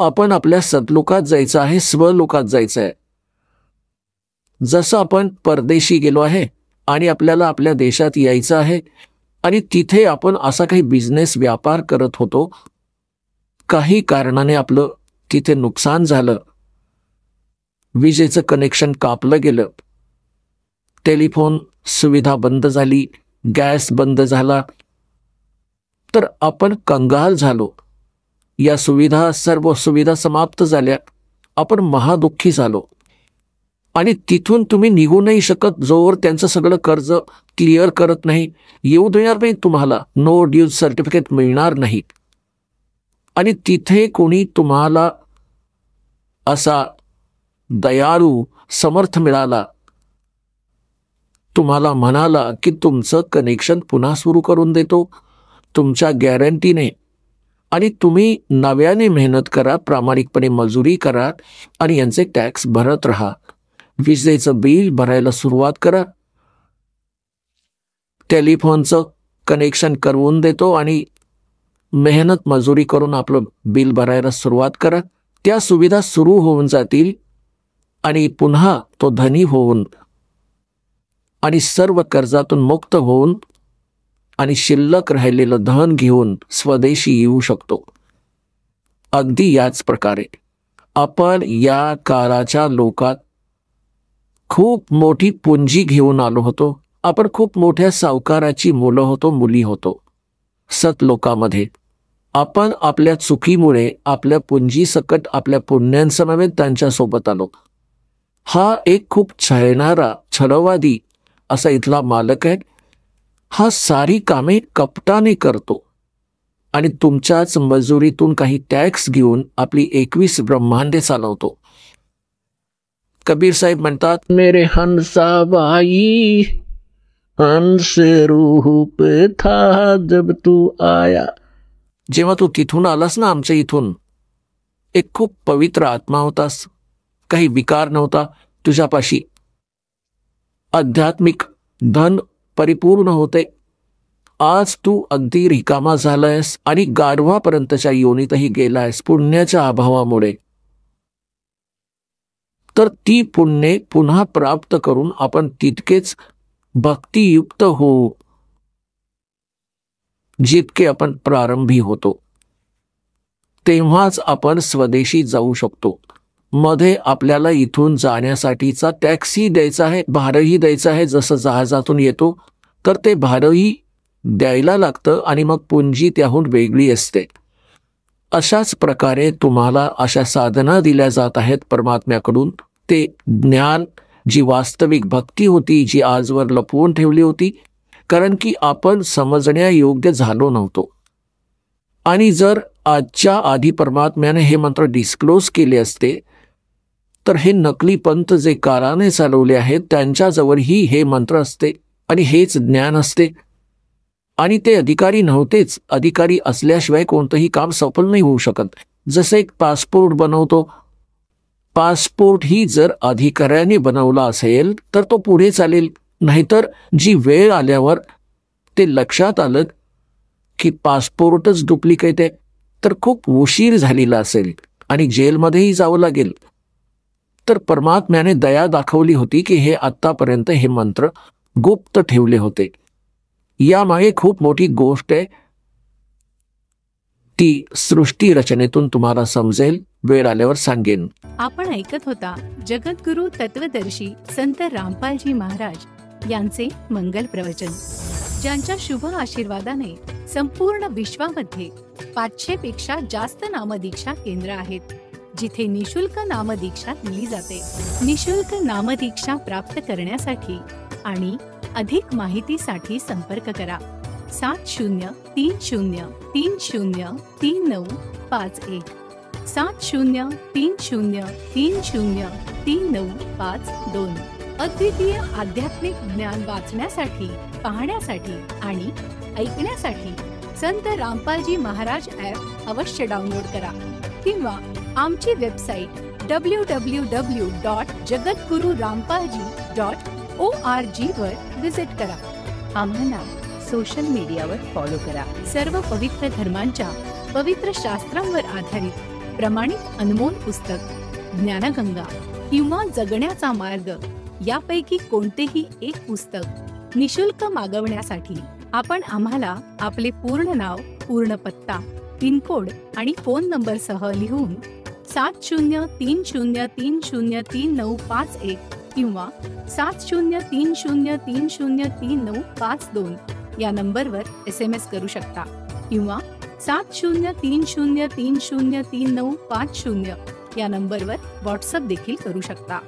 आपण आपल्या सतलोकात जायचं आहे, स्वलोकात जायचं आहे. जसं आपण परदेशी गेलो आहे आणि आपल्याला आपल्या देशात यायचं आहे आणि तिथे आपण असा काही बिझनेस व्यापार करत होतो, काही कारणाने आपलं तिथे नुकसान झालं, विजेचं कनेक्शन कापलं गेलं, टेलिफोन सुविधा बंद झाली, गॅस बंद झाला, तर आपण कंगाल झालो. या सर्व सुविधा समाप्त झाल्या, आपण महादुःखी झालो. आणि तिथून तुम्ही निघू नाही शकत जोवर त्यांचं सगळं कर्ज क्लिअर करत नाही. येऊ देणार नाही तुम्हाला, नो ड्यूज सर्टिफिकेट मिळणार नाही. आणि तिथे कोणी तुम्हाला असा दयाळू समर्थ मिळाला, तुम्हाला म्हणाला की तुमचं कनेक्शन पुन्हा सुरू करून देतो तुमच्या गॅरंटीने, आणि तुम्ही नव्याने मेहनत करा, प्रामाणिकपणे मजुरी करा आणि यांचे टॅक्स भरत राहा, विजेचं बिल भरायला सुरुवात करा, टेलिफोनचं कनेक्शन करवून देतो आणि मेहनत मजुरी करून आपलं बिल भरायला सुरुवात करा. त्या सुविधा सुरू होऊन जातील आणि पुन्हा तो धनी होऊन आणि सर्व कर्जातून मुक्त होऊन आणि शिल्लक राहिलेलं धन घेऊन स्वदेशी येऊ शकतो. अगदी याच प्रकारे आपण या काळाच्या लोकात खूप मोठी पुंजी घेऊन आलो होतो. आपण खूप मोठ्या सावकाराची मुलं होतो, मुली होतो. सतलोकामध्ये आपण आपल्या चुकीमुळे आपल्या पुंजी सकट आपल्या पुण्यांसमवेत त्यांच्यासोबत आलो. हा एक खूप छळणारा छळवादी असा इथला मालक आहे. हा सारी कामे कपटाने करतो आणि तुमच्याच मजुरीतून काही टॅक्स घेऊन आपली 21 ब्रह्मांडे चालवतो. कबीर साहेब म्हणतात, मेरे हंसाबाई हंस रूह पे था जब तू आया. जेव्हा तू तिथून आलास ना, आमच्या इथून, एक खूप पवित्र आत्मा होतास, काही विकार नव्हता तुझ्यापाशी, आध्यात्मिक धन परिपूर्ण होते. आज तू अगदी रिकामा झालायस आणि गाढवापर्यंतच्या योनीतही गेलायस पुण्याच्या अभावामुळे. तर ती पुण्ये पुन्हा प्राप्त करून आपण तितकेच भक्तियुक्त होऊ जितके आपण प्रारंभी होतो. तेव्हाच आपण स्वदेशी जाऊ शकतो. मध्ये आपल्याला इथून जाण्यासाठीचा टॅक्सी द्यायचा आहे, भाडंही द्यायचं आहे. जसं जहाजातून येतो तर ते भाडंही द्यायला लागतं आणि मग पुंजी त्याहून वेगळी असते. अशाच प्रकारे तुम्हाला अशा साधना दिल्या जात आहेत परमात्म्याकडून. ते ज्ञान, जी वास्तविक भक्ती होती, जी आजवर लपवून ठेवली होती, कारण की आपण समजण्यायोग्य झालो नव्हतो. आणि जर आजच्या आधी परमात्म्याने हे मंत्र डिस्क्लोज केले असते तर हे नकली पंथ जे काराने चालवले आहेत त्यांच्याजवळही हे मंत्र असते आणि हेच ज्ञान असते. आणि ते अधिकारी नव्हतेच. अधिकारी असल्याशिवाय कोणतंही काम सफल नाही होऊ शकत. जसे एक पासपोर्ट बनवतो, पासपोर्ट ही जर अधिकाऱ्याने बनवला असेल तर तो पुढे चालेल. नाहीतर जी वेळ आल्यावर ते लक्षात आलं की पासपोर्टच डुप्लिकेट आहे तर खूप उशीर झालेला असेल आणि जेलमध्येही जावं लागेल. तर परमात्म्याने दया दाखवली होती की हे आत्तापर्यंत हे मंत्र गुप्त ठेवले होते. यामागे खूप मोठी गोष्ट आहे. ती सृष्टी रचनेतून तुम्हाला समजेल, वेळ आल्यावर सांगेन. आपण ऐकत होता जगद्गुरु तत्वदर्शी संत रामपालजी महाराज यांचे मंगल प्रवचन, ज्यांच्या शुभ आशीर्वादाने संपूर्ण विश्वामध्ये 500 पेक्षा जास्त नामदीक्षा केंद्र आहेत, जिथे निशुल्क नामदीक्षा दिली जाते. निशुल्क नामदीक्षा प्राप्त करण्यासाठी आणि अधिक माहितीसाठी संपर्क करा 7030303951 7030303952. अद्वितीय आध्यात्मिक ज्ञान वाचण्यासाठी, पाहण्यासाठी आणि ऐकण्यासाठी संत रामपालजी महाराज ॲप अवश्य डाउनलोड करा किंवा आमची वेबसाईट www.jagadgururampalji.org वर विजिट करा. आम्हाला सोशल मीडियावर फॉलो करा. सर्व पवित्र धर्मांच्या पवित्र शास्त्रांवर आधारित प्रमाणित अनमोल पुस्तक ज्ञानगंगा किंवा जगण्याचा मार्ग यापैकी कोणतेही एक पुस्तक निशुल्क मागवण्यासाठी आपण आम्हाला आपले पूर्ण नाव, पूर्ण पत्ता, पिनकोड आणि फोन नंबरसह लिहून 7030303951 किंवा 7030303952 या नंबरवर SMS करू शकता किंवा 7030303950 या नंबरवर व्हॉट्सअप देखील करू शकता।